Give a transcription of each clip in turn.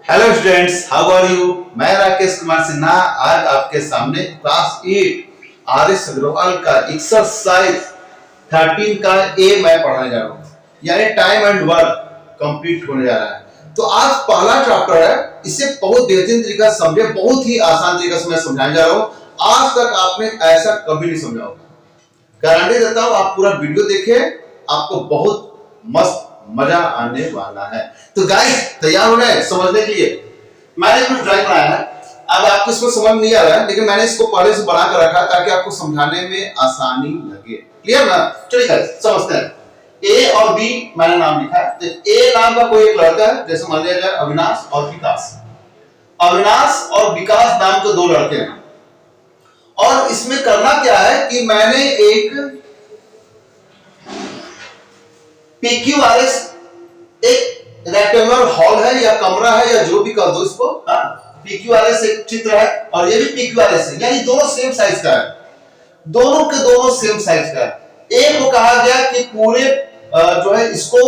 Hello students, how are you. मैं राकेश कुमार सिन्हा आज आपके सामने क्लास 8 आर.एस. अग्रवाल का एक्सरसाइज 13 का ए मैं पढ़ाने जा रहा हूँ, यानी टाइम एंड वर्क कंप्लीट होने जा रहा है। तो आज पहला चैप्टर है, इसे बहुत बेहतरीन तरीका से समझे, बहुत ही आसान तरीका से मैं समझाने जा रहा हूँ। आज तक आपने ऐसा कभी नहीं समझा होगा। गारंटी देता हूँ, आप पूरा वीडियो देखिए, आपको बहुत मस्त मजा आने वाला है। तो गाइस तैयार हो रहे हैं समझने के लिए। मैंने कुछ ड्राइंग बनाया है, अब आपको इसमें समझ नहीं आ रहा है, लेकिन मैंने इसको पहले से बना कर रखा है ताकि आपको समझाने में आसानी लगे। क्लियर ना? चलिए गाइस समझते हैं। ए और बी मैंने नाम लिखा है। तो ए नाम का कोई एक लड़का है, जैसे मान लिया जाए अविनाश और विकास। अविनाश और विकास नाम के दो लड़के हैं, और इसमें करना क्या है कि मैंने एक PQRS एक रेक्टेंगुलर हॉल है या कमरा है या जो भी कर दो इसको, PQRS एक चित्र है और ये भी PQRS है, यानी दोनों सेम साइज का है। दोनों के दोनों सेम साइज का है। एक को कहा गया कि पूरे जो है इसको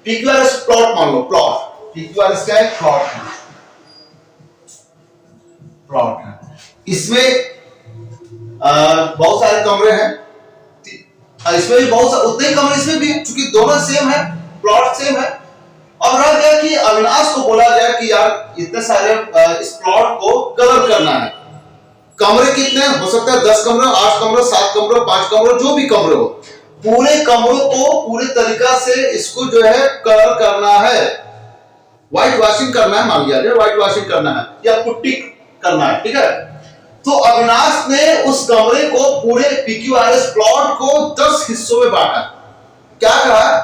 PQRS प्लॉट मान लो। प्लॉट PQRS क्या है? प्लॉट है। प्लॉट है, इसमें बहुत सारे कमरे हैं, इसमें भी बहुत उतने ही कमरे इसमें भी है, क्योंकि दोनों सेम है, प्लॉट सेम है। अब रह गया कि अविनाश को बोला गया कि यार इतने सारे इस प्लॉट को कलर करना है। कमरे कितने हो सकता है? 10 कमरे, 8 कमरे, 7 कमरे, 5 कमरे, जो भी कमरे हो, पूरे कमरों को पूरी तरीका से इसको जो है कलर करना है। व्हाइट वॉशिंग करना है, मान लिया जाए व्हाइट वॉशिंग करना है या पुट्टी करना है, ठीक है। तो अविनाश ने उस कमरे को, पूरे PQRS प्लॉट को 10 हिस्सों में बांटा। क्या कहा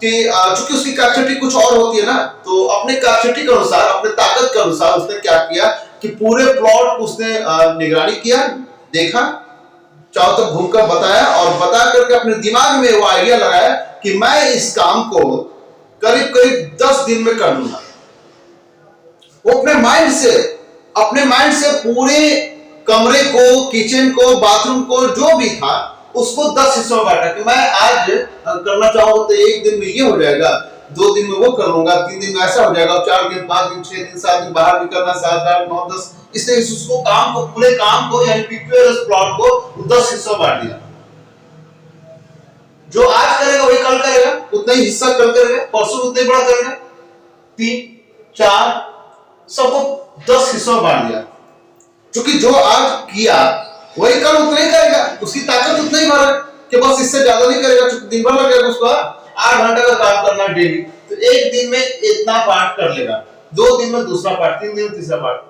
कि चूंकि उसकी कैपेसिटी कुछ और होती है ना, तो अपने कैपेसिटी के अनुसार, अपने ताकत के अनुसार उसने क्या किया कि पूरे प्लॉट उसने निगरानी किया, देखा, चारों तरफ घूमकर बताया, और बता करके अपने दिमाग में वो आइडिया लगाया कि मैं इस काम को करीब करीब 10 दिन में कर लूंगा। वो अपने माइंड से पूरे कमरे को, किचन को, बाथरूम को, जो भी था उसको 10 हिस्सों में बांटा कि मैं आज करना चाहूंगा तो 1 दिन में ये हो जाएगा, 2 दिन में वो कर लूंगा, 3 दिन में ऐसा हो जाएगा, 4 दिन, 5 दिन, 6 दिन, 7 दिन बाहर भी करना, 7, 8, 9, 10, इसलिए उसको काम को, पूरे काम को यानी PQRS प्लॉट को 10 हिस्सों में बांट दिया। जो आज करेगा वही कल करेगा, उतना ही हिस्सा कल करेगा, परसों उतना ही बड़ा करेगा, 3, 4 सबको 10 हिस्सों में बांट दिया। क्योंकि जो आज किया वही कल उतना ही करेगा, उसकी ताकत उतना ही भर है कि बस इससे ज्यादा नहीं करेगा, क्योंकि दिन भर लगेगा उसको 8 घंटे का काम करना डेली, तो 1 दिन में इतना पार्ट कर लेगा, 2 दिन में दूसरा पार्ट, 3 दिन में तीसरा पार्ट।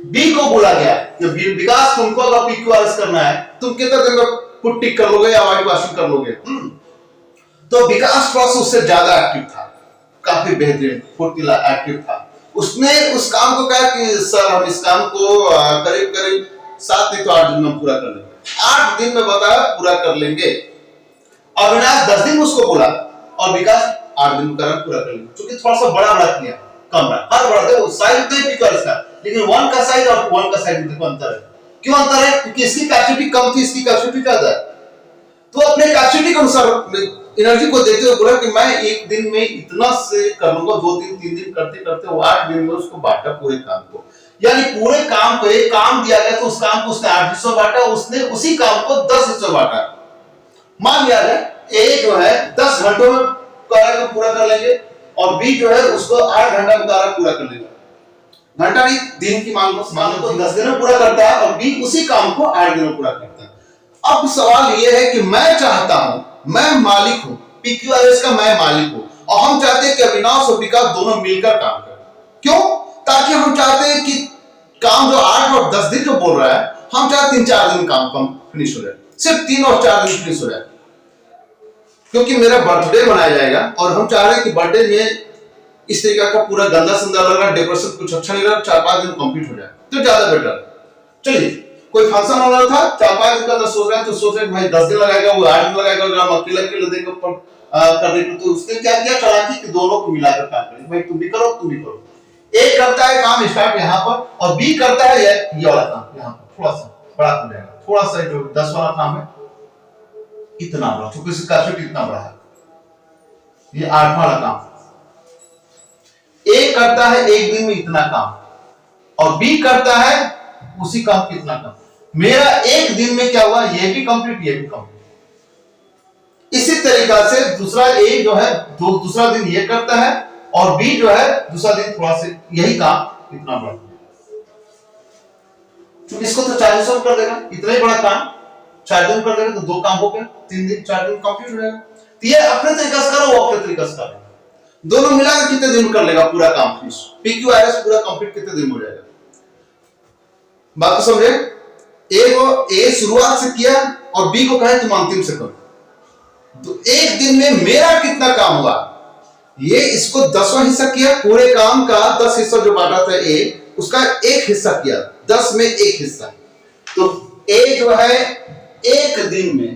बी को बोला गया कि विकास, तुमको अगर PQRS करना है, तुम कितना दिन में पुट्टी कर लोगे या व्हाइट वॉशिंग कर लोगे? तो विकास थोड़ा सा उससे ज्यादा एक्टिव था, काफी बेहतरीन फुर्तीला एक्टिव था। उसने उस काम को कहा कि सर हम इस काम को करीब करीब 7 नहीं तो 8 दिन में पूरा कर लेंगे। 8 दिन में बताया पूरा कर लेंगे। अविनाश 10 दिन में उसको बोला और विकास 8 दिन में पूरा कर लेंगे, क्योंकि थोड़ा सा बड़ा किया कमरा, हर बड़ा देखो साइज तो PQRS का, लेकिन 1 का साइज और 1 का साइज में देखो अंतर है। क्यों अंतर है? क्योंकि इसकी कैपेसिटी कम थी, इसकी कैपेसिटी ज्यादा है। तो अपने कैपेसिटी के अनुसार एनर्जी को देखते हुए बोला कि मैं 1 दिन में इतना से कर लूंगा, 2 दिन 3 दिन करते करते वो 8 दिन में उसको बांटा पूरे काम को, यानी पूरे काम को, एक काम दिया गया तो उस काम को उसने 8 हिस्सों बांटा, उसने उसी काम को 10 हिस्सों बांटा। मान लिया जाए ए जो है 10 घंटों में कार्य को पूरा कर लेंगे और बी जो है उसको 8 घंटा में कार्य पूरा कर लेगा। घंटा नहीं, दिन की मान लो तो 10 दिन में पूरा करता है और बी उसी काम को 8 दिन में पूरा करता है। अब सवाल यह है कि मैं चाहता हूं, मैं मालिक हूं, PQRS का मैं मालिक हूं, और हम चाहते हैं कि अविनाश और विकास दोनों मिलकर काम करें। क्यों? ताकि हम चाहते हैं कि काम जो 8 और 10 दिन जो बोल रहा है, हम चाहते 3-4 दिन काम फिनिश हो जाए, सिर्फ 3 और 4 दिन फिनिश हो जाए, क्योंकि मेरा बर्थडे मनाया जाएगा और हम चाह रहे हैं कि बर्थडे में इस तरीके का पूरा गंदा संदा लग रहा है, डेकोरेशन कुछ अच्छा नहीं लग रहा, 4-5 दिन कंप्लीट हो जाए तो ज्यादा बेटर। चलिए, कोई फंक्शन होना था 4-5 दिन का, सोच रहे हैं तो सोच रहे भाई 10 दिन लगाएगा, वो 8 दिन लगाएगा, हम अकेले देंगे करने को। तो उसने क्या किया, चालाकी कि दोनों को मिलाकर काम करें, भाई तुम भी करो तुम भी करो। एक करता है काम स्टार्ट यहाँ पर और बी करता है ये वाला काम यहाँ पर, थोड़ा सा बड़ा हो जाएगा, थोड़ा सा जो 10 वाला काम है इतना बड़ा, क्योंकि इसका कैपेसिटी इतना बड़ा है, ये 8वां वाला काम। एक करता है एक दिन में इतना काम और बी करता है उसी काम कितना काम। मेरा एक दिन में क्या हुआ, ये भी कंप्लीट ये भी कंप्लीट। इसी तरीका से दूसरा ए जो है दूसरा दिन ये करता है और बी जो है दूसरा दिन थोड़ा से यही काम इतना बड़ा। तो इसको तो 4 हिस्सों में कर देगा, इतना ही बड़ा काम 4 दिन कर देगा तो 2 काम हो गया, 3 दिन 4 दिन कंप्लीट हो जाएगा। तो ये अपने तरीका से करो, वो अपने तरीका से करो, दोनों मिलाकर कितने दिन में कर लेगा पूरा काम। पीक्यूआरएस पूरा कंप्लीट कितने दिन में हो जाएगा, बात तो समझे। ए शुरुआत से किया और बी को कहे तुम अंतिम से करो, तो एक दिन में मेरा कितना काम हुआ, ये इसको 10वां हिस्सा किया पूरे काम का, 10 हिस्सा जो बांटा था ए उसका एक हिस्सा किया, 10 में एक हिस्सा। तो ए जो है एक दिन में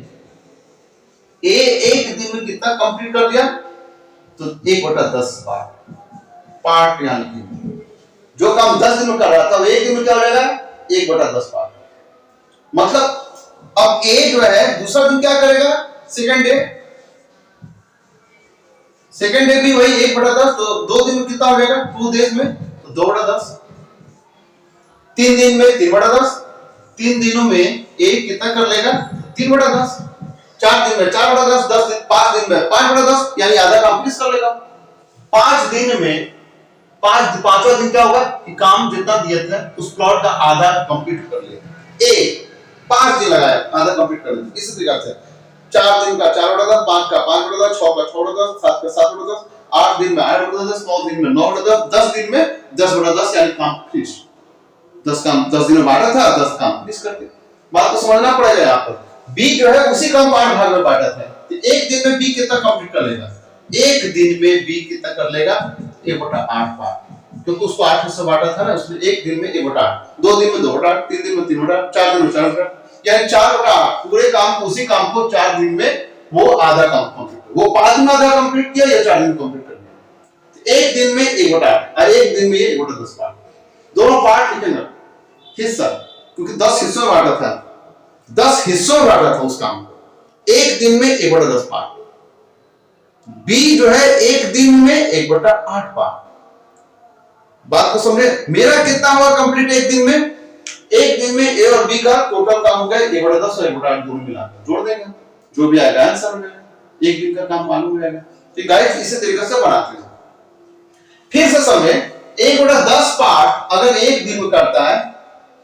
कितना कंप्लीट कर दिया, तो 1/10 पार्ट यानी जो काम 10 दिन में कर रहा था वो एक दिन में क्या हो जाएगा 1/10 पार्ट। मतलब अब ए जो है दूसरा दिन क्या करेगा, सेकेंड डे भी वही 1/10, तो 2 दिन में कितना हो जाएगा 2 डेज में, तो 2/10। 3 दिन में 3/10, 3 दिनों में ए कितना कर लेगा 3/10। 4 दिन में 4/10, 10 दिन 5 दिन में 5/10 यानी आधा काम फिनिश कर लेगा। 5 दिन में पांचवा दिन क्या होगा कि काम जितना दिया था उस प्लॉट का आधा कंप्लीट कर लेगा। ए 5 दिन लगाया आधा कंप्लीट कर लेगा। इसी तरीके से 4 दिन का 4/10, 5 का 5/10, 6 का 6/10, 7 का 7/10, 8 दिन में 8/10, 9 दिन में 9/10, 10 दिन में 10/10 यानी काम फिनिश। 10 दिन में बांटा था, 10 काम फिनिश कर दिया। बात को समझना पड़ेगा यहाँ पर। बी जो है उसी काम को 8 भाग में बांटा था, तो एक दिन में बी कितना कंप्लीट कर लेगा, एक दिन में बी कितना कर लेगा 1/8 पार्ट, क्योंकि उसको 8 हिस्सा बांटा था ना, उसमें एक दिन में 1/8, 2 दिन में 2/8, 3 दिन में 3/8, 4 दिन में 4/8, यानी 4/8 पूरे काम को उसी काम को 4 दिन में वो आधा काम कंप्लीट, वो 5 दिन में आधा कंप्लीट किया या 4 दिन कंप्लीट कर दिया। एक दिन में 1/8 और एक दिन में 1/10 पार्ट, दोनों पार्ट लिखेंगे हिस्सा, क्योंकि 10 हिस्सों में बांटा था, 10 हिस्सों में बांटा था उस काम को, एक दिन में 1/10 पार्ट। बी जो है एक दिन में 1/8 पार्ट। बात को समझे, मेरा कितना हुआ कंप्लीट एक दिन में, एक दिन में ए और बी का टोटल काम हो गया 1/10 और 1/8 दोनों मिला जोड़ देंगे, जो भी आएगा आंसर हो जाएगा, एक दिन का काम मालूम हो जाएगा। तो गाइस इसी तरीके से बनाते हैं। फिर से समझे, 1/10 पार्ट अगर एक दिन में करता है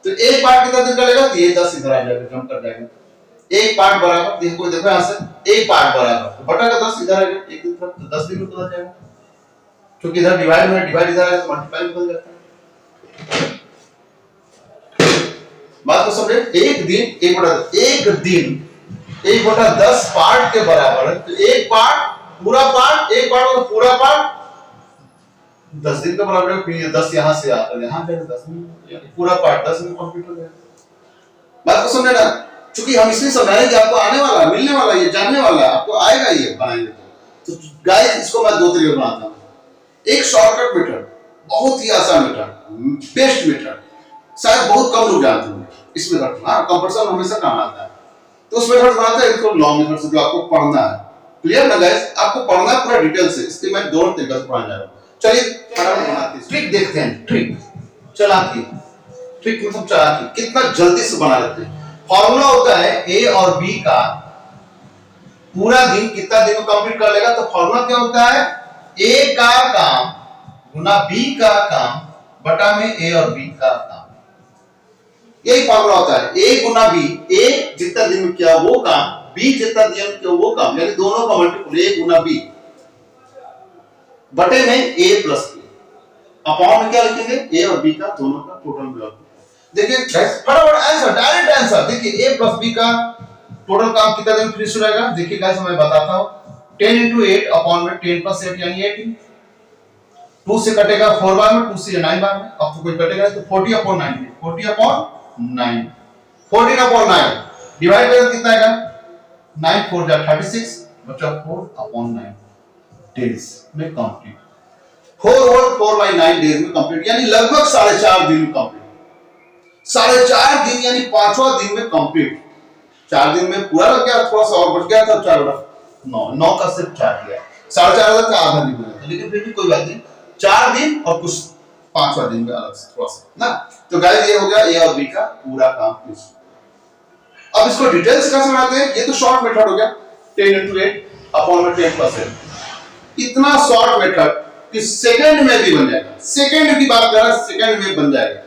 तो एक पार्ट कितना दिन का लगेगा, तो ये 10 इधर आ जाएगा, जंप कर जाएगा। एक पार्ट बराबर देखो यहां से एक पार्ट बराबर बटा का 10 इधर आ गया, एक दिन तक तो 10 दिन में बदल जाएगा, क्योंकि इधर डिवाइड में डिवाइड इधर है तो मल्टीप्लाई बदल जाता है। बात को समझे, एक दिन 1/10 पार्ट के बराबर है, तो एक पार्ट पूरा पार्ट, एक पार्ट और पूरा पार्ट 10 दिन के बराबर है। फिर ये 10 यहां से आता है, यहां पे 10 यानी पूरा पार्ट 10 में कंप्लीट हो गया। बात को समझे ना, क्योंकि हम इसलिए समझाएंगे कि आपको आने वाला है, मिलने वाला है, ये जानने वाला है, आपको आएगा ये बनाएंगे तो गाइस इसको मैं 2 तरीके बनाता हूं। एक शॉर्टकट मेथड, बहुत ही आसान मेथड, बेस्ट मेथड, शायद बहुत कम लोग जानते होंगे इस मेथड। हां, कंपटीशन हमेशा काम आता है, तो उस मेथड बनाते हैं इसको लॉन्ग मेथड से, जो आपको पढ़ना है। क्लियर ना गाइस, आपको पढ़ना है पूरा डिटेल से, इसलिए मैं 2 तरीके से पढ़ाने जा रहा हूं। चलिए फटाफट बनाते हैं, ट्रिक देखते हैं। ट्रिक चालाकी, ट्रिक मतलब चालाकी, कितना जल्दी से बना लेते हैं। फॉर्मूला होता है ए और बी का पूरा दिन कितना दिन में कंप्लीट कर लेगा, तो फॉर्मूला क्या होता है, ए का काम गुना बी का काम बटा में ए और बी का काम, यही फॉर्मूला होता है। ए गुना बी, ए जितना दिन में किया वो काम, बी जितना दिन में किया वो काम, यानी दोनों का मल्टीपल ए गुना बी बटे में ए प्लस बी, अपॉन में क्या लिखेंगे ए और बी का दोनों का टोटल मिला। देखिए फटाफट आंसर, डायरेक्ट आंसर। देखिए a प्लस b का टोटल काम कितना दिन फिनिश हो जाएगा, देखिए गाइस मैं बताता हूं। 10 into 8 अपॉन में 10 plus 8 यानी 18, 2 से कटेगा 4 बार में, 2 से 9 बार में, अब तो कोई कटेगा तो 40/9, 40/9, 14/9 डिवाइड करें कितना आएगा, 9 4 जा 36 बचा 4/9 डेज में कंप्लीट। 4/9 डेज में कंप्लीट, यानी लगभग 4.5 दिन में कंप्लीट। 4.5 दिन यानी 5वां दिन में कंप्लीट। 4 दिन में पूरा लग गया, थोड़ा सा और बच गया था 4/9 का सिर्फ 4 किया, 4.5 का आधा दिन में, लेकिन फिर भी कोई बात नहीं, 4 दिन और कुछ 5वां दिन में अलग से थोड़ा सा ना। तो गाइस ये हो गया ए और बी का पूरा काम। अब इसको डिटेल्स कैसे बनाते हैं, ये तो शॉर्ट मेथड हो गया 10 into 8 अपॉन में 10%। इतना शॉर्ट मेथड कि सेकंड में भी बन जाएगा। सेकंड की बात कर रहा है, सेकंड में बन जाएगा।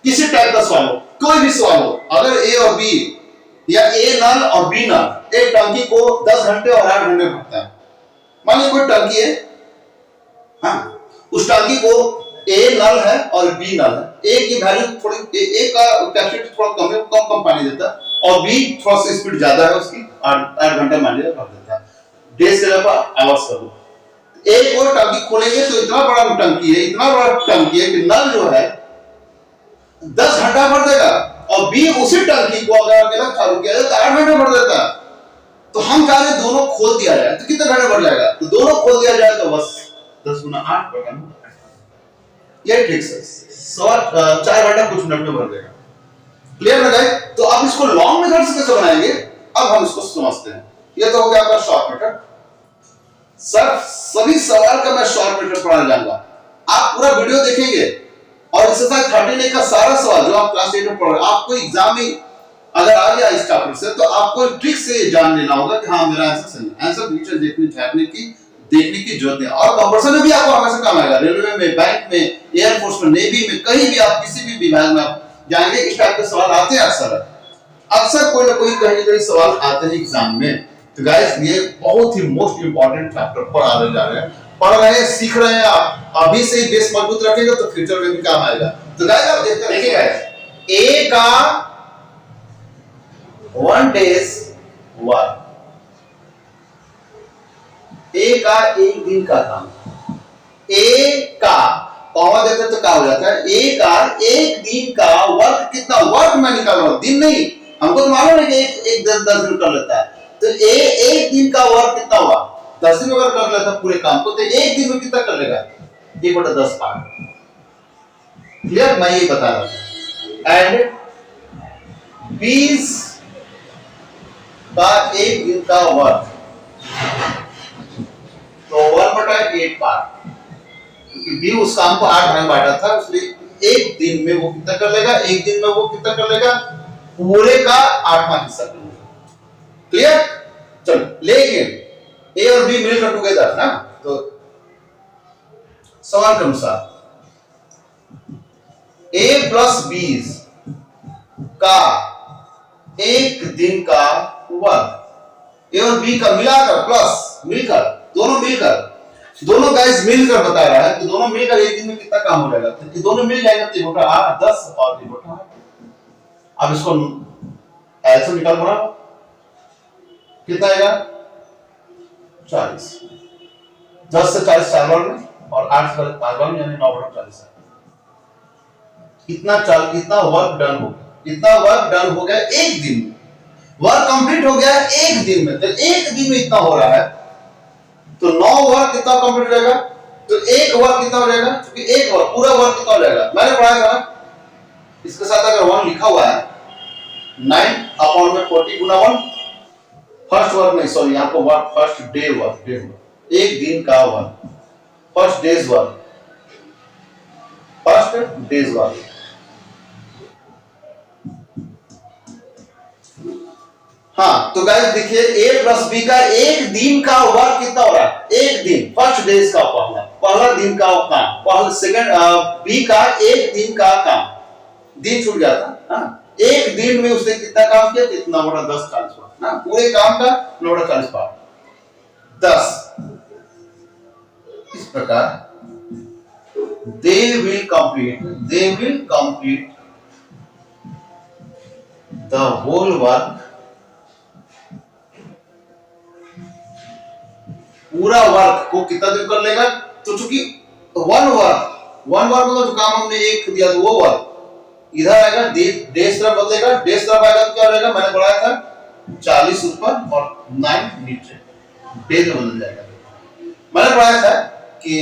किसी टाइप का सवाल हो, कोई भी सवाल हो, अगर ए और बी या ए नल और बी नल एक टंकी को 10 घंटे और 8 घंटे भरता है। मान लीजिए कोई टंकी है, हाँ, उस टंकी को ए नल है और बी नल है। ए की वैल्यू थोड़ी, ए का कैपेसिटी थोड़ा कम है, कम पानी देता है, और बी थोड़ा सा स्पीड ज्यादा है उसकी, 8 घंटे मान लीजिए भर देता है। डेज से लेकर आवर्स करो। एक और टंकी खोलेंगे तो इतना बड़ा टंकी है, इतना बड़ा टंकी है कि नल जो है 10 घंटा भर देगा, और बी उसी टंकी को अगर अकेला चालू किया जाए तो 8 घंटे भर देता है। तो हम चाह रहे दोनों खोल दिया जाए तो कितने घंटे भर जाएगा, तो दोनों खोल दिया जाए तो बस 10 गुना 8 बटा ये ठीक है, 4 घंटा कुछ मिनट में भर देगा। क्लियर है गाइस? तो अब इसको लॉन्ग मेथड से कैसे बनाएंगे, अब हम इसको समझते हैं। ये तो हो गया आपका शॉर्ट मेथड। सर सभी सवाल का मैं शॉर्ट मेथड पढ़ाने जाऊंगा, आप पूरा वीडियो देखेंगे और इसके साथ 39 का सारा सवाल जो आप क्लास 8 में पढ़ रहे हैं, आपको एग्जाम में अगर आ गया इस चैप्टर से तो आपको ट्रिक से जान लेना होगा कि हाँ मेरा आंसर सही है। आंसर पीछे देखने की जरूरत नहीं। और कंपल्सन में भी आपको हमेशा काम आएगा, रेलवे में, बैंक में, एयरफोर्स में, नेवी में, कहीं भी आप किसी भी विभाग में आप जाएंगे इस टाइप के सवाल आते हैं अक्सर कोई ना कोई कहीं ना कहीं सवाल आते हैं एग्जाम में। तो गाइस ये बहुत ही मोस्ट इंपॉर्टेंट चैप्टर पढ़ाने जा रहे हैं, पढ़ रहे हैं, सीख रहे हैं। आप अभी से ही बेस मजबूत रखेंगे तो फ्यूचर में भी काम आएगा। तो गाइस आप देखते हैं, देखिए गाइस ए का 1 डेज वर्क, ए का 1 दिन का काम, ए का कॉमा देते तो क्या हो जाता है, ए का 1 दिन का वर्क कितना, वर्क मैं निकाल रहा हूं, दिन नहीं, हमको तो मालूम है कि एक 10 दिन कर लेता है। तो ए 1 दिन का वर्क कितना हुआ, 10 दिन अगर कर लेता पूरे काम को तो 1 दिन में कितना कर लेगा, 1/10 पार्ट। क्लियर, मैं ये बता रहा हूं। एंड 20 का 1 दिन का वर्क तो 1/8 पार्ट, क्योंकि बी उस काम को 8 भाग में बांटा था, इसलिए 1 दिन में वो कितना कर लेगा, 1 दिन में वो कितना कर लेगा, पूरे का 8वां हिस्सा कर लेगा। क्लियर? चलो, लेकिन ए और बी मिलकर टुगेदर ना, तो सवाल के अनुसार ए प्लस 20 का 1 दिन का वर्क, ए और बी का मिलाकर प्लस मिलकर, दोनों गाइस मिलकर बता रहा है कि दोनों मिलकर 1 दिन में कितना काम हो जाएगा, तो दोनों मिल जाएगा 3/8 10 और 3/8। अब इसको ऐसे निकाल बना कितना आएगा 40, 10 से 40 4 बार में और 8 से 5 बार में, यानी 9/40। इतना वर्क डन हो गया, इतना वर्क डन हो गया 1 दिन में, वर्क कंप्लीट हो गया 1 दिन में। तो 1 दिन में इतना हो रहा है तो 9 वर्क कितना कंप्लीट हो जाएगा, तो 1 वर्क कितना हो जाएगा, क्योंकि 1 वर्क पूरा वर्क कितना हो जाएगा, मैंने पढ़ाया था ना, इसके साथ अगर 1 लिखा हुआ है 9/40 गुना 1, फर्स्ट वर्क नहीं, सॉरी यहां पर वर्क फर्स्ट डे वर्क, 1 दिन का वर्क, फर्स्ट डेज वर्क, हाँ। तो गाइस देखिए ए प्लस बी का 1 दिन का वर्क कितना हो रहा है, 1 दिन, फर्स्ट डेज का पहला दिन का काम, सेकंड बी का 1 दिन का काम, दिन छूट जाता है, 1 दिन में उसने कितना काम किया, कितना 9/10 40 पार्ट ना, पूरे काम का 9/40 पार्ट 10। इस प्रकार they will complete the whole work, पूरा वर्क को कितना दिन कर लेगा, तो चूंकि 1 वर्क मतलब जो काम हमने 1 दिया तो वो वर्क इधर आएगा, डेज तरफ बदलेगा, डेज तरफ आएगा तो क्या रहेगा, मैंने पढ़ाया था 40 ऊपर और 9 नीचे, डेज में बदल जाएगा। मैंने पढ़ाया था कि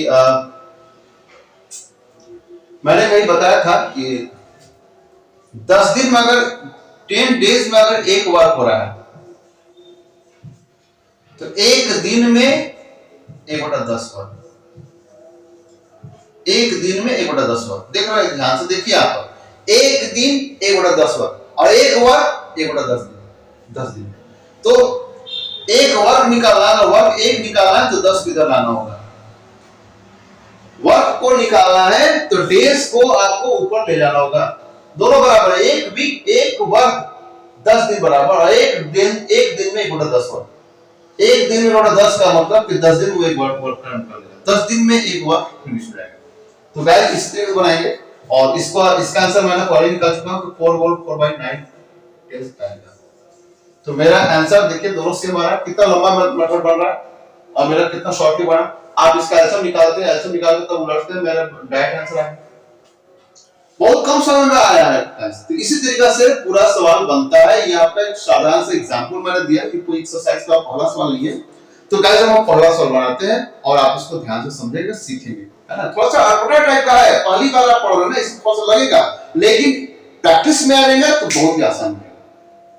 मैंने कहीं बताया था कि 10 दिन में अगर 10 डेज में अगर 1 वर्क हो रहा है तो 1 दिन में 1/10 वर्क, एक दिन में 1/10 वर्ग। देख रहे हैं, ध्यान से देखिए आप, एक दिन 1/10 वर्ग और एक वर्ग 1/10 दिन, 10 दिन। तो एक वर्ग निकालना है, वर्ग एक निकालना है तो 10 इधर लाना होगा। वर्ग को निकालना है तो डेज को आपको ऊपर ले जाना होगा। दोनों बराबर है, एक वीक एक वर्ग 10 दिन बराबर, और एक दिन में 1/10 वर्ग। एक दिन में 1/10 का मतलब कि 10 दिन वो एक वर्ग कर लेगा, 10 दिन में एक वर्ग फिनिश हो जाएगा। तो गाइस इस तरीके से बनाएंगे, और इसका आंसर मैंने पहले निकाल चुका हूं, 4 वोल्ट 4/9 आएगा। तो मेरा आंसर देखिए दोनों सेम आ रहा है, कितना लंबा मेथड बन रहा है और मेरा कितना शॉर्ट ही बना। आप इसका आंसर निकालते हैं, आंसर निकालते तब उलटते हैं, मेरा डायरेक्ट आंसर आया। बहुत कम समय में आया है। तो इसी तरीके से पूरा सवाल बनता है। ये आपका एक साधारण सा एग्जांपल मैंने दिया कि कोई एक्सरसाइज का पहला सवाल लिए। तो गाइस हम पहला सवाल बनाते हैं और आप इसको ध्यान से समझेंगे, सीखेंगे, है ना। थोड़ा सा अटपटा टाइप का है, पहली बार आप पढ़ रहे हैं ना, इसको थोड़ा सा लगेगा, लेकिन प्रैक्टिस में आएंगे तो बहुत ही आसान है।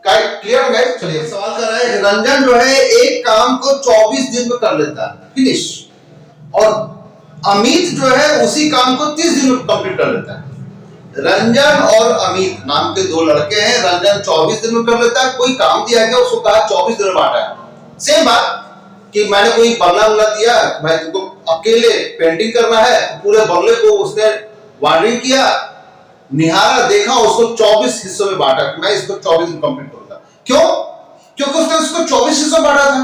Clear guys. चलिए सवाल कर रहा है, रंजन जो है एक काम को 24 दिन में कर लेता है, फिनिश, और अमित जो है उसी काम को 30 दिन में कंप्लीट कर लेता है। रंजन और अमित नाम के दो लड़के हैं, रंजन 24 दिन में कर लेता है, कोई काम दिया गया उसको कहा 24 दिन में बांटा है। सेम बात कि मैंने कोई बंगला उंगला दिया, भाई तुमको अकेले पेंटिंग करना है, पूरे बंगले को उसने वायरिंग किया, निहारा, देखा, उसको 24 हिस्सों में बांटा कि मैं इसको 24 दिन कंप्लीट करूंगा। क्यों? क्योंकि उसने उसको 24 हिस्सों में बांटा था।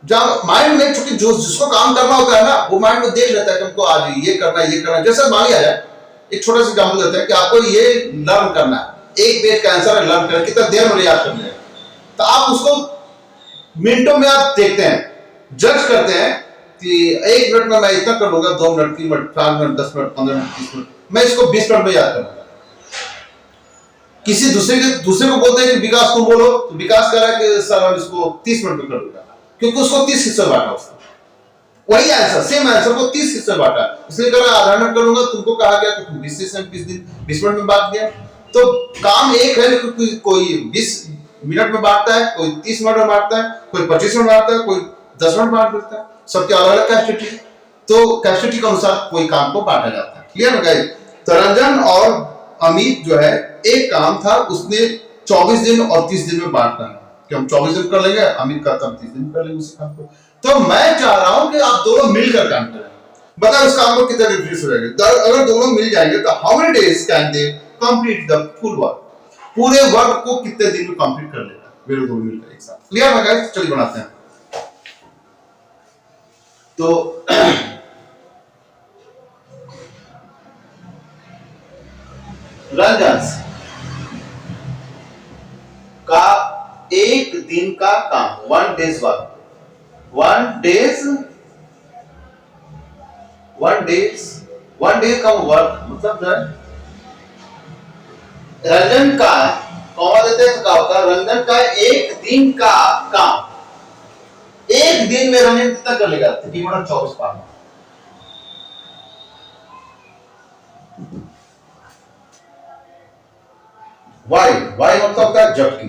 जब माइंड में, चूंकि जो जिसको काम करना होता है ना, वो माइंड में देख लेता है कि हमको आज ये करना है, ये करना है। जैसे मान लिया जाए, एक छोटा सा एग्जांपल देते हैं कि आपको ये लर्न करना है, एक पेज का आंसर है, लर्न करना, कितना देर में याद कर लेगा, तो आप उसको मिनटों में आप देखते हैं, जज करते हैं कि 1 मिनट में मैं इतना कर लूंगा, 2 minute, 3 minute, 4 minute, 10 minute, 15 minute, 30 minute, मैं इसको 20 मिनट में याद करूंगा। किसी दूसरे को बोलते हैं कि विकास को बोलो, तो विकास कह रहा है कि सर हम इसको 30 मिनट में कर लूंगा, क्योंकि उसको 30 हिस्से बांटा उसको। वही आंसर, सेम आंसर को 30 हिस्से बांटा, इसलिए कह रहा आधा मिनट कर लूंगा, तुमको कहा गया कि तुम 20 मिनट में बांट दिया। तो काम एक है, लेकिन कोई 20 मिनट में बांटता है, कोई 30 मिनट में बांटता है, कोई 25 मिनट में बांटता है, कोई 10 मिनट में बांट देता है। सबके अलग अलग कैपेसिटी, तो कैपेसिटी के अनुसार कोई काम को बांटा जाता है। क्लियर है गाइस। तो रंजन और अमित जो है, एक काम था, उसने 24 दिन और 30 दिन में बांटना है कि हम 24 दिन कर लेंगे, अमित का तब 30 दिन कर लेंगे उसी काम को। तो मैं चाह रहा हूं कि आप दोनों मिलकर काम करें। बताओ उस काम को कितना रिड्यूस हो जाएगा। अगर दोनों मिल जाएंगे तो how many days can they complete the full work, पूरे वर्क को कितने दिन में कंप्लीट कर लेगा मेरे दोनों मिलकर एक साथ। क्लियर है गाइस। चलिए बनाते हैं। तो रंजन का एक दिन का काम, 1 डेज वर्क, 1 डे का वर्क, मतलब रंजन का, कौमा देते हैं तो क्या होता है, रंजन का एक दिन का काम, एक दिन में रंजन कितना कर लेगा, 3/24 काम। वाई मतलब क्या, जबकि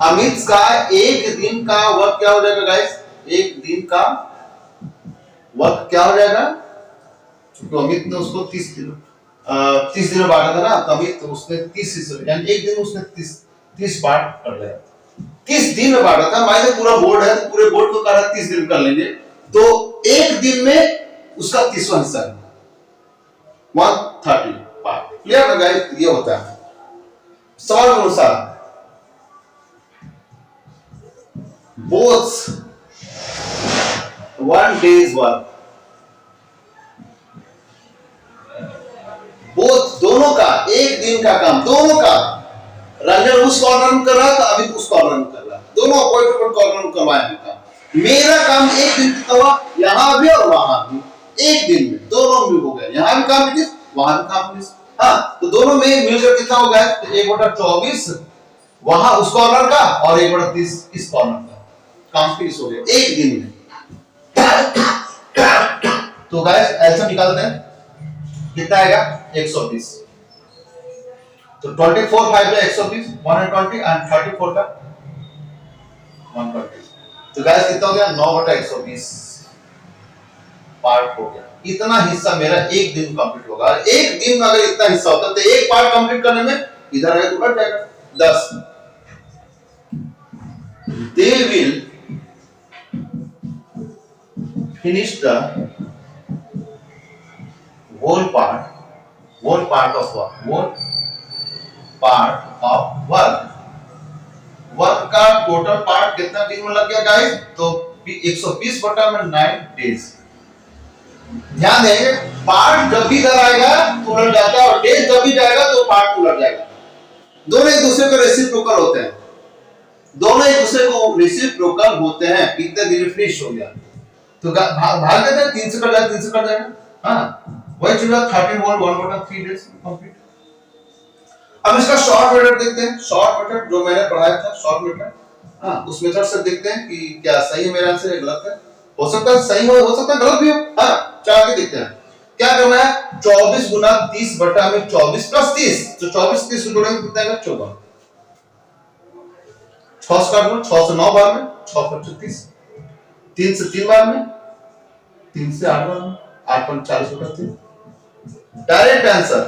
अमित का एक दिन का वर्क क्या हो जाएगा गाइस, एक दिन का वर्क क्या हो जाएगा, क्योंकि अमित ने उसको 30 दिन में बांटा था ना, तो अमित उसने 30 हिस्से, यानी एक दिन उसने 30 पार्ट कर लिया, 30 दिन में बांटा था। मान लो पूरा बोर्ड है, तो पूरे बोर्ड को कहा 30 दिन कर लेंगे, तो एक दिन में उसका 30वां हिस्सा है, 130 पार्ट। क्लियर है गाइस। ये होता है सवाल के अनुसार, both 1 day's work, बोथ दोनों का, एक दिन का काम, दोनों का, रंजन उस कॉर्नर में कर रहा था, अभी उस कॉर्नर में कर रहा, दोनों अपोजिट कॉर्नर में करवाया काम। मेरा काम एक दिन कितना हुआ, यहां भी और वहां भी, एक दिन में दोनों में हो गया, यहां भी काम फिनिश, वहां भी काम फिनिश। हाँ, तो दोनों में मिलकर कितना हो गया, 1/24 वहां उस कॉर्नर का और 1/30 इस कॉर्नर का, काम फिनिश हो गया एक दिन में। तो गाइस ऐसा निकालते हैं, कितना आएगा, 120। तो 24 5 में 120, 120 एंड 34 का 120। तो गाइस कितना हो गया, 9/120। पार्ट हो गया। इतना हिस्सा मेरा एक दिन कंप्लीट होगा। एक दिन में अगर इतना हिस्सा होता तो एक पार्ट कंप्लीट करने में इधर है तो बढ़ जाएगा 10। They will finish the whole part of work work का टोटल पार्ट कितना दिन में लग गया गाइस? तो 120 बटा में 9 डेज। ध्यान देंगे, पार्ट जब भी इधर आएगा तो उलट जाता है और डेज जब भी जाएगा तो पार्ट उलट जाएगा। दोनों एक दूसरे को रेसिप्रोकल होते हैं, दोनों एक दूसरे को रेसिप्रोकल होते हैं। कितने दिन फिनिश हो गया तो भाग देते हैं, 3 से कट जाएगा, 3 से कट जाएगा। हाँ वही चीज 13 वोल्ट 1 बटा 3 डेज कंप्लीट। अब इसका शॉर्ट मेथड देखते हैं। शॉर्ट मेथड जो मैंने पढ़ाया था, शॉर्ट मेथड, हाँ उस मेथड से देखते हैं कि क्या सही है मेरा आंसर या गलत है। हो सकता है सही हो सकता है गलत भी हो। हाँ चल के देखते हैं क्या करना है। 24 गुना 30 बटा में 24 प्लस 30, तो 24 30 को जोड़ेंगे कितना आएगा? 14। 6 से काट लो, 6 से 9 बार में 6 पर 36, 3 से 3 बार में, 3 से 8 बार में, 8 पर 40 बटा 3। डायरेक्ट आंसर,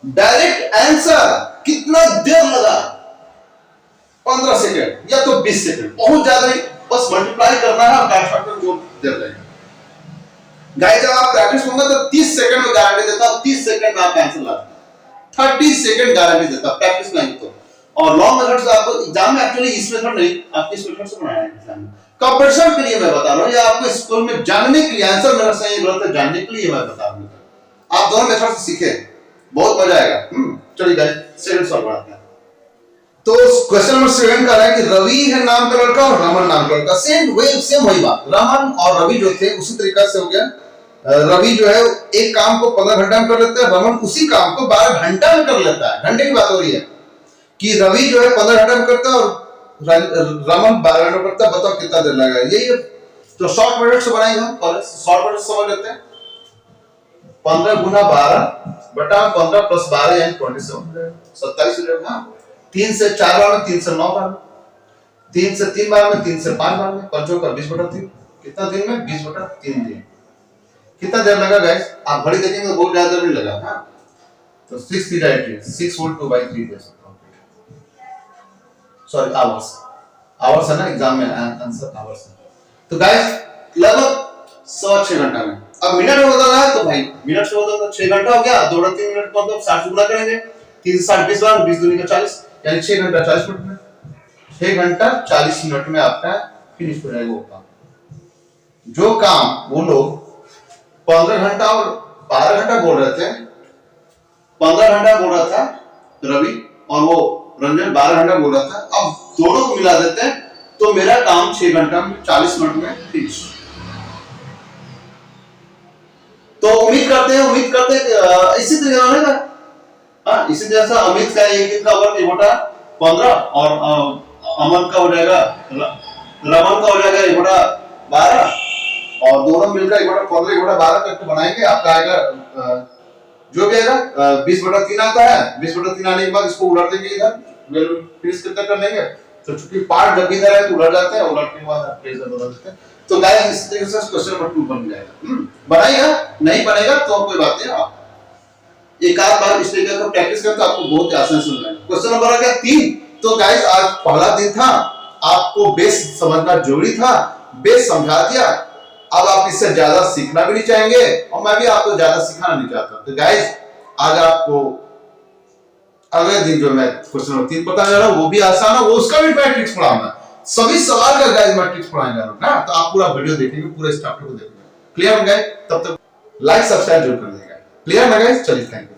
डायरेक्ट आंसर कितना देर लगा? 15 सेकंड या तो 20 सेकंड, बहुत ज्यादा नहीं, बस मल्टीप्लाई करना है और काट फैक्टर जो देर लगेगा। गाइस जब आप प्रैक्टिस करोगे तो 30 सेकंड में गारंटी देता हूं, 30 सेकंड में आप आंसर ला देंगे। 30 सेकंड गारंटी देता हूं प्रैक्टिस नहीं तो। और लॉन्ग मेथड से आपको एग्जाम में एक्चुअली इस मेथड नहीं, आपको इस मेथड से बनाना है एग्जाम में। कंपटीशन के लिए मैं बता रहा हूं या आपको स्कूल में जानने के लिए, आंसर मेरा सही गलत है जानने के लिए मैं बता रहा हूं। आप दोनों मेथड से सीखे, बहुत मजा आएगा। चलिए गाइस सेकंड सॉल्व करते हैं। तो क्वेश्चन नंबर 7 का है कि रवि है नाम का लड़का और रमन नाम का लड़का। सेम वही बात, रमन और रवि जो थे उसी तरीका से हो गया। रवि जो है एक काम को 15 घंटा में कर लेता है, रमन उसी काम को 12 घंटा में कर लेता है। घंटे की बात हो रही है कि रवि जो है 15 घंटा में करता है और रमन 12 घंटा में करता है। बताओ कितना देर लगेगा? यही तो शॉर्ट मेथड से बनाएंगे हम। पहले शॉर्ट मेथड समझ लेते हैं। 15 गुना 12 बटा 15 प्लस 12 यानी 27 27 हो जाएगा। 3 से 4 बार में, 3 से 9 बार में, 3 से 3 बार में, 3 से 5 बार में, पंचों का 20 बटा 3। कितना दिन में? 20 बटा 3 दिन। कितना देर लगा गाइस? आप घड़ी देखेंगे तो बहुत ज्यादा देर नहीं लगा। हाँ तो 6 3 8 6 whole 2 by 3 days sorry hours है ना, एग्जाम में आंसर आवर्स है। तो गाइस लगभग 6 घंटा में। अब मिनट में बताना है तो भाई मिनट से होता तो 6 घंटा हो गया, 2 और 3 मिनट मतलब 60 से गुणा करेंगे, 3 से 60 20 बार, 20 दूनी का 40 यानी 6 घंटा 40 मिनट में। 6 घंटा 40 मिनट में आपका फिनिश हो जाएगा वो काम। जो काम वो लोग 15 घंटा और 12 घंटा बोल रहे थे, 15 घंटा बोल रहा था रवि और वो रंजन 12 घंटा बोल रहा था। अब दोनों को मिला देते हैं तो मेरा काम 6 घंटा में 40 मिनट में फिनिश। तो उम्मीद करते हैं इसी तरीके होगा। हाँ इसी जैसा अमित का एक दिन का वर्क 1/15 और अमन का हो जाएगा, रमन का हो जाएगा 1/12 और दोनों मिलकर 1/15 1/12 करके बनाएंगे। आपका आएगा जो भी आएगा 20/3 आता है। 20/3 आने के बाद इसको उलट देंगे, इधर फिनिश कितना कर लेंगे। तो चूंकि पार्ट जब इधर है तो उलट जाते हैं, उलटने के बाद आप प्रेशर बदल देते हैं। तो गाइस इस तरीके से क्वेश्चन नंबर 2 बन जाएगा। बनाइएगा, नहीं बनेगा तो कोई बात नहीं, आप एक आध बार इस तरीके का प्रैक्टिस करते तो आपको बहुत आसान समझ में आएगा। क्वेश्चन नंबर आ गया 3। तो गाइस आज पहला दिन था, आपको बेस समझना जरूरी था, बेस समझा दिया। अब आप इससे ज्यादा सीखना भी नहीं चाहेंगे और मैं भी आपको ज्यादा सिखाना नहीं चाहता। तो गाइस आज आपको अगले दिन जो मैं क्वेश्चन नंबर 3 बताने जा रहा हूं वो भी आसान है, वो उसका भी मैं ट्रिक्स पढ़ाऊंगा। सभी सवाल का गाइस मैं ट्रिक्स पढ़ाने जा रहा हूं ना, तो आप पूरा वीडियो देखेंगे, पूरा इस चैप्टर को देखेंगे। क्लियर हो गया? तब तक लाइक सब्सक्राइब जरूर कर देगा। क्लियर है गाइस? चलिए थैंक यू।